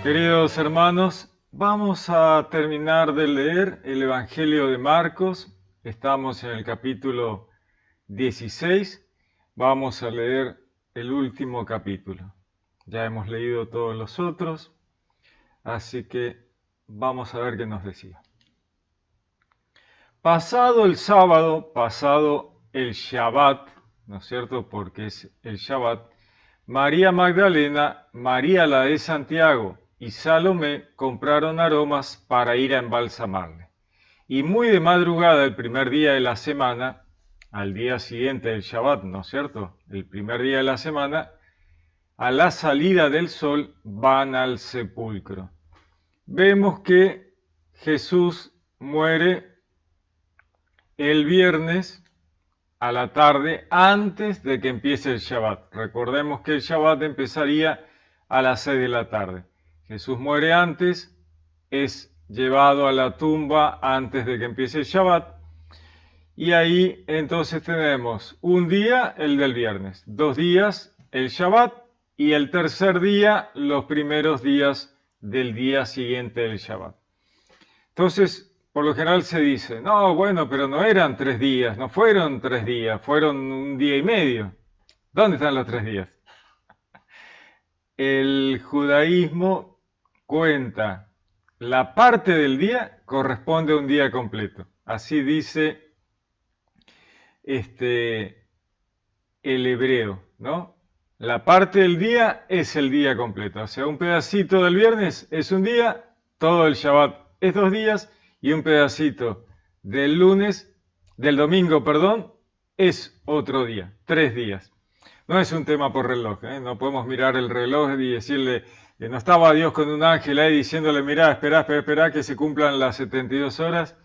Queridos hermanos, vamos a terminar de leer el Evangelio de Marcos. Estamos en el capítulo 16. Vamos a leer el último capítulo. Ya hemos leído todos los otros, así que vamos a ver qué nos decía. Pasado el sábado, pasado el Shabbat, ¿no es cierto? Porque es el Shabbat, María Magdalena, María la de Santiago y Salomé compraron aromas para ir a embalsamarle. Y muy de madrugada, el primer día de la semana, al día siguiente del Shabbat, ¿no es cierto? El primer día de la semana, a la salida del sol van al sepulcro. Vemos que Jesús muere el viernes a la tarde antes de que empiece el Shabbat. Recordemos que el Shabbat empezaría a las 6 de la tarde. Jesús muere antes, es llevado a la tumba antes de que empiece el Shabbat. Y ahí entonces tenemos un día, el del viernes, 2 días, el Shabbat, y el tercer día, los primeros días del día siguiente del Shabbat. Entonces, por lo general se dice, no, bueno, pero no eran 3 días, no fueron 3 días, fueron un día y medio. ¿Dónde están los 3 días? El judaísmo cuenta la parte del día corresponde a un día completo. Así dice el hebreo, ¿no? La parte del día es el día completo. O sea, un pedacito del viernes es un día, todo el Shabbat es 2 días, y un pedacito del domingo, perdón, es otro día, 3 días. No es un tema por reloj, ¿eh? No podemos mirar el reloj y decirle, no estaba Dios con un ángel ahí diciéndole, mirá, esperá que se cumplan las 72 horas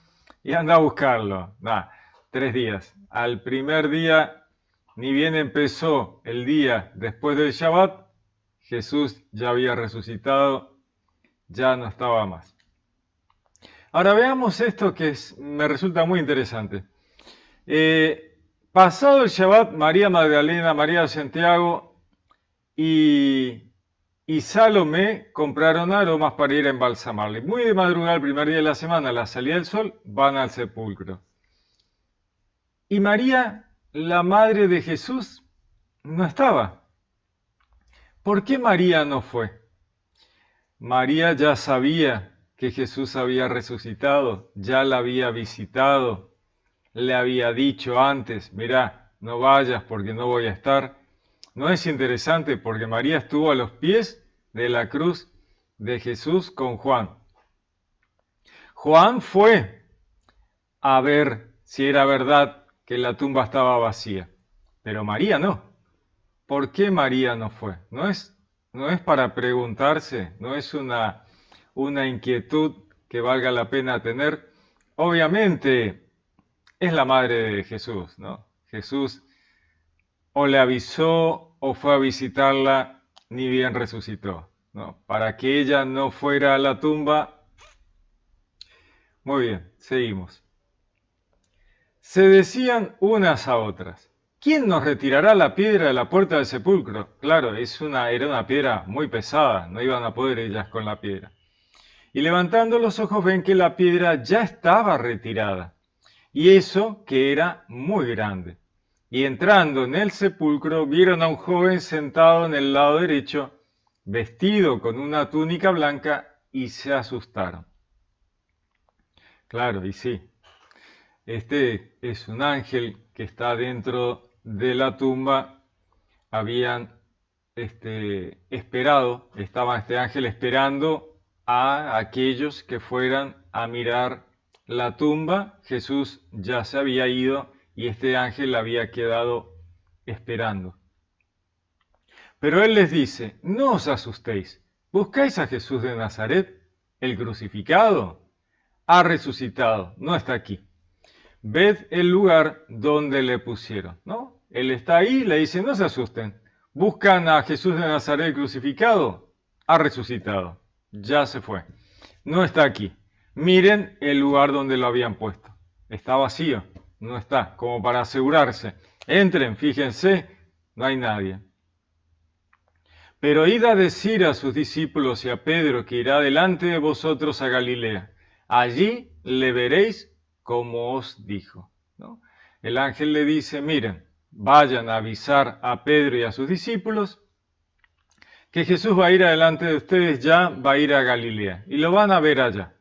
y anda a buscarlo. Nah, 3 días. Al primer día, ni bien empezó el día después del Shabbat, Jesús ya había resucitado, ya no estaba más. Ahora veamos esto que me resulta muy interesante. Pasado el Shabbat, María Magdalena, María de Santiago y Salomé compraron aromas para ir a embalsamarle. Muy de madrugada, el primer día de la semana, a la salida del sol, van al sepulcro. Y María, la madre de Jesús, no estaba. ¿Por qué María no fue? María ya sabía que Jesús había resucitado, ya la había visitado, le había dicho antes, mirá, no vayas porque no voy a estar. ¿No es interesante? Porque María estuvo a los pies de la cruz de Jesús con Juan. Juan fue a ver si era verdad que la tumba estaba vacía, pero María no. ¿Por qué María no fue? No es para preguntarse, no es una inquietud que valga la pena tener. Obviamente es la madre de Jesús, ¿no? Jesús o le avisó o fue a visitarla, ni bien resucitó, ¿no? Para que ella no fuera a la tumba. Muy bien, seguimos. Se decían unas a otras, ¿quién nos retirará la piedra de la puerta del sepulcro? Claro, era una piedra muy pesada, no iban a poder ellas con la piedra. Y levantando los ojos ven que la piedra ya estaba retirada, y eso que era muy grande. Y entrando en el sepulcro vieron a un joven sentado en el lado derecho, vestido con una túnica blanca, y se asustaron. Claro, y sí, este es un ángel que está dentro de la tumba. Habían esperado, estaba este ángel esperando a aquellos que fueran a mirar la tumba. Jesús ya se había ido y este ángel había quedado esperando. Pero él les dice, no os asustéis, ¿buscáis a Jesús de Nazaret, el crucificado? Ha resucitado, no está aquí. Ved el lugar donde le pusieron, ¿no? Él está ahí, le dice, no se asusten. Buscan a Jesús de Nazaret crucificado, ha resucitado, ya se fue. No está aquí. Miren el lugar donde lo habían puesto. Está vacío, no está, como para asegurarse. Entren, fíjense, no hay nadie. Pero id a decir a sus discípulos y a Pedro que irá delante de vosotros a Galilea. Allí le veréis como os dijo, ¿no? El ángel le dice, miren, vayan a avisar a Pedro y a sus discípulos que Jesús va a ir adelante de ustedes, ya va a ir a Galilea y lo van a ver allá,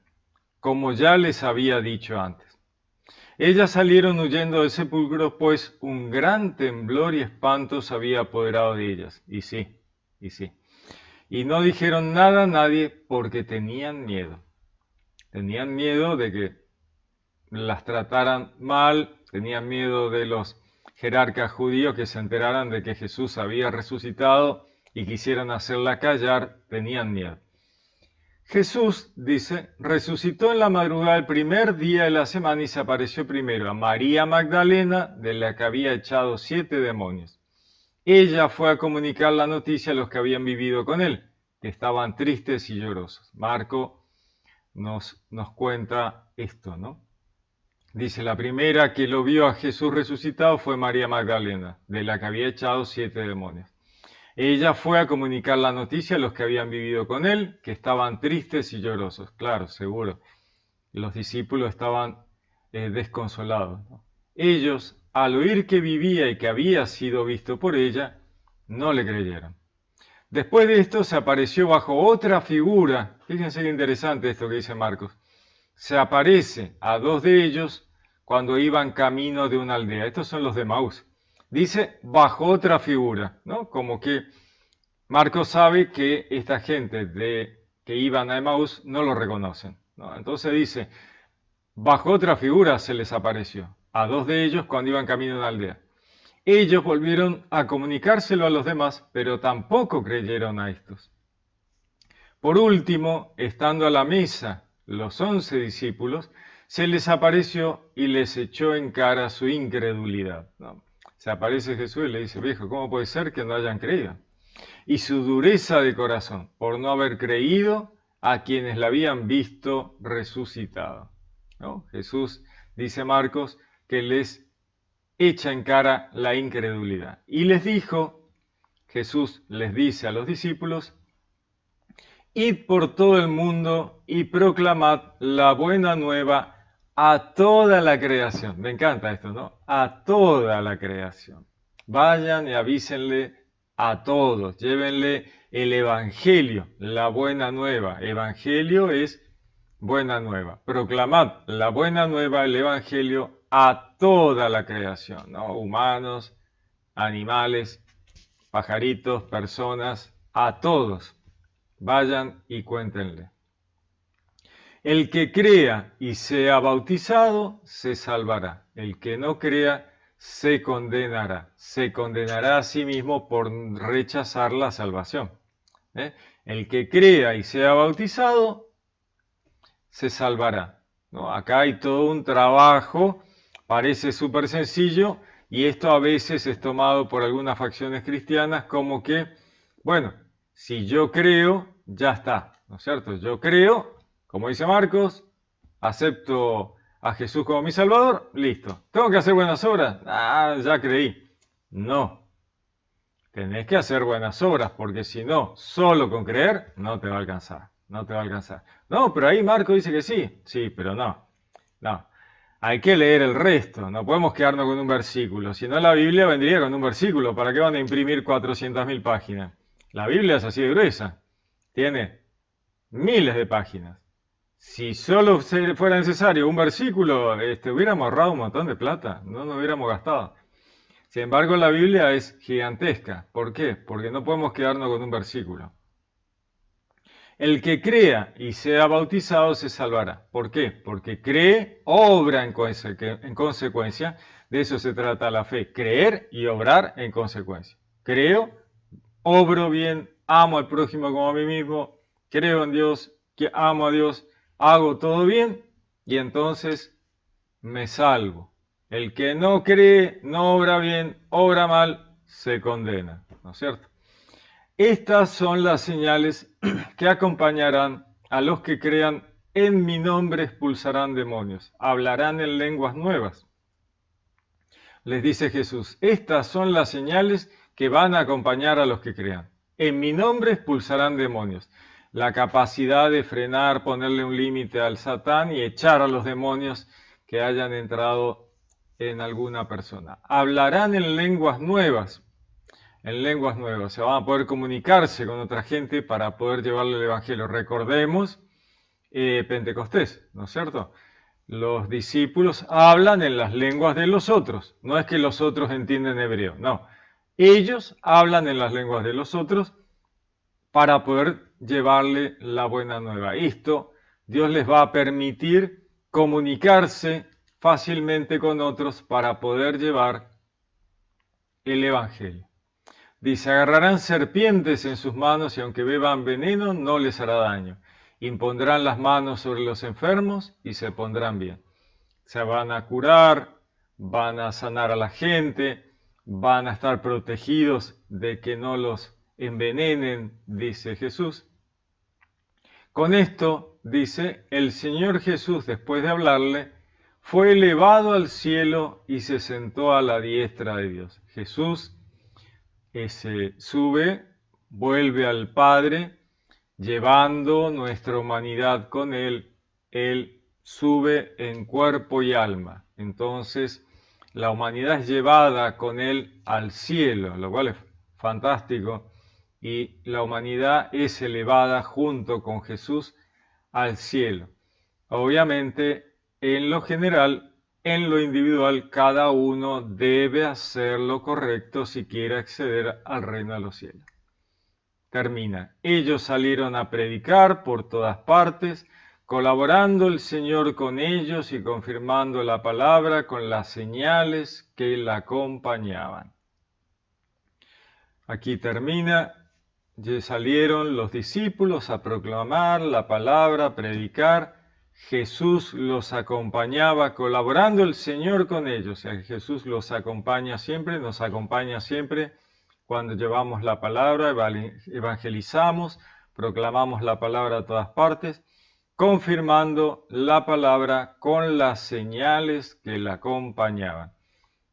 como ya les había dicho antes. Ellas salieron huyendo del sepulcro, pues un gran temblor y espanto se había apoderado de ellas. Y sí. Y no dijeron nada a nadie porque tenían miedo. Tenían miedo de que las trataran mal, tenían miedo de los jerarcas judíos que se enteraran de que Jesús había resucitado y quisieran hacerla callar, tenían miedo. Jesús, dice, resucitó en la madrugada el primer día de la semana y se apareció primero a María Magdalena, de la que había echado 7 demonios. Ella fue a comunicar la noticia a los que habían vivido con él, que estaban tristes y llorosos. Marco nos cuenta esto, ¿no? Dice, la primera que lo vio a Jesús resucitado fue María Magdalena, de la que había echado 7 demonios. Ella fue a comunicar la noticia a los que habían vivido con él, que estaban tristes y llorosos. Claro, seguro. Los discípulos estaban desconsolados, ¿no? Ellos, al oír que vivía y que había sido visto por ella, no le creyeron. Después de esto se apareció bajo otra figura. Fíjense qué interesante esto que dice Marcos. Se aparece a 2 de ellos cuando iban camino de una aldea. Estos son los de Emaús. Dice bajo otra figura, ¿no? Como que Marcos sabe que esta gente que iban a Emaús no lo reconocen, ¿no? Entonces dice, bajo otra figura se les apareció a 2 de ellos cuando iban camino de una aldea. Ellos volvieron a comunicárselo a los demás, pero tampoco creyeron a estos. Por último, estando a la mesa los 11 discípulos, se les apareció y les echó en cara su incredulidad, ¿no? Se aparece Jesús y le dice, viejo, ¿cómo puede ser que no hayan creído? Y su dureza de corazón, por no haber creído a quienes la habían visto resucitado, ¿no? Jesús, dice Marcos, que les echa en cara la incredulidad. Y les dijo, Jesús les dice a los discípulos, id por todo el mundo y proclamad la buena nueva a toda la creación. Me encanta esto, ¿no? A toda la creación. Vayan y avísenle a todos, llévenle el Evangelio, la buena nueva. Evangelio es buena nueva. Proclamad la buena nueva, el Evangelio, a toda la creación, ¿no? Humanos, animales, pajaritos, personas, a todos. Vayan y cuéntenle. El que crea y sea bautizado se salvará. El que no crea se condenará. Se condenará a sí mismo por rechazar la salvación. El que crea y sea bautizado se salvará, ¿no? Acá hay todo un trabajo, parece súper sencillo, y esto a veces es tomado por algunas facciones cristianas como que, bueno, si yo creo, ya está, ¿no es cierto? Yo creo, como dice Marcos, acepto a Jesús como mi Salvador, listo. ¿Tengo que hacer buenas obras? Ah, ya creí. No. Tenés que hacer buenas obras, porque si no, solo con creer, no te va a alcanzar. No te va a alcanzar. No, pero ahí Marco dice que sí. Sí, pero no. No. Hay que leer el resto. No podemos quedarnos con un versículo. Si no, la Biblia vendría con un versículo. ¿Para qué van a imprimir 400.000 páginas? La Biblia es así de gruesa. Tiene miles de páginas. Si solo fuera necesario un versículo, hubiéramos ahorrado un montón de plata. No nos hubiéramos gastado. Sin embargo, la Biblia es gigantesca. ¿Por qué? Porque no podemos quedarnos con un versículo. El que crea y sea bautizado se salvará. ¿Por qué? Porque cree, obra en consecuencia. De eso se trata la fe. Creer y obrar en consecuencia. Creo, obro bien, amo al prójimo como a mí mismo, creo en Dios, que amo a Dios, hago todo bien y entonces me salvo. El que no cree, no obra bien, obra mal, se condena, ¿no es cierto? Estas son las señales que acompañarán a los que crean en mi nombre, expulsarán demonios, hablarán en lenguas nuevas. Les dice Jesús, estas son las señales que van a acompañar a los que crean. en mi nombre expulsarán demonios. La capacidad de frenar, ponerle un límite al Satán y echar a los demonios que hayan entrado en alguna persona. Hablarán en lenguas nuevas. En lenguas nuevas. Se van a poder comunicarse con otra gente para poder llevarle el Evangelio. Recordemos Pentecostés, ¿no es cierto? Los discípulos hablan en las lenguas de los otros. No es que los otros entienden hebreo, no. Ellos hablan en las lenguas de los otros para poder llevarle la buena nueva. Esto Dios les va a permitir comunicarse fácilmente con otros para poder llevar el Evangelio. Dice, agarrarán serpientes en sus manos y aunque beban veneno no les hará daño. Impondrán las manos sobre los enfermos y se pondrán bien. Se van a curar, van a sanar a la gente, van a estar protegidos de que no los envenenen, dice Jesús. Con esto, dice, el Señor Jesús, después de hablarle, fue elevado al cielo y se sentó a la diestra de Dios. Jesús sube, vuelve al Padre, llevando nuestra humanidad con Él. Él sube en cuerpo y alma. Entonces, la humanidad es llevada con Él al cielo, lo cual es fantástico. Y la humanidad es elevada junto con Jesús al cielo. Obviamente, en lo general, en lo individual, cada uno debe hacer lo correcto si quiere acceder al reino de los cielos. Termina. Ellos salieron a predicar por todas partes, colaborando el Señor con ellos y confirmando la palabra con las señales que la acompañaban. Aquí termina. Salieron los discípulos a proclamar la palabra, a predicar. Jesús los acompañaba, colaborando el Señor con ellos. O sea, Jesús los acompaña siempre, nos acompaña siempre cuando llevamos la palabra, evangelizamos, proclamamos la palabra a todas partes, confirmando la palabra con las señales que la acompañaban.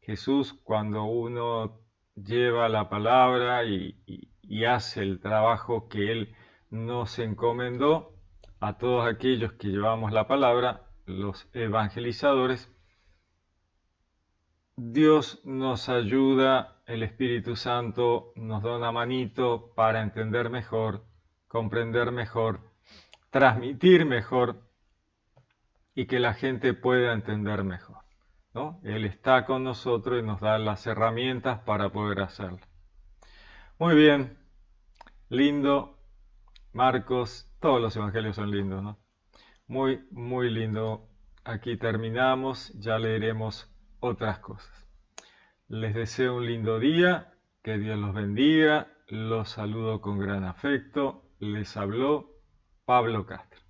Jesús, cuando uno lleva la palabra y hace el trabajo que Él nos encomendó, a todos aquellos que llevamos la palabra, los evangelizadores, Dios nos ayuda, el Espíritu Santo nos da una manito para entender mejor, comprender mejor, transmitir mejor y que la gente pueda entender mejor, ¿no? Él está con nosotros y nos da las herramientas para poder hacerlo. Muy bien, lindo. Marcos, todos los evangelios son lindos, ¿no? Muy, muy lindo. Aquí terminamos, ya leeremos otras cosas. Les deseo un lindo día, que Dios los bendiga, los saludo con gran afecto. Les habló Pablo Castro.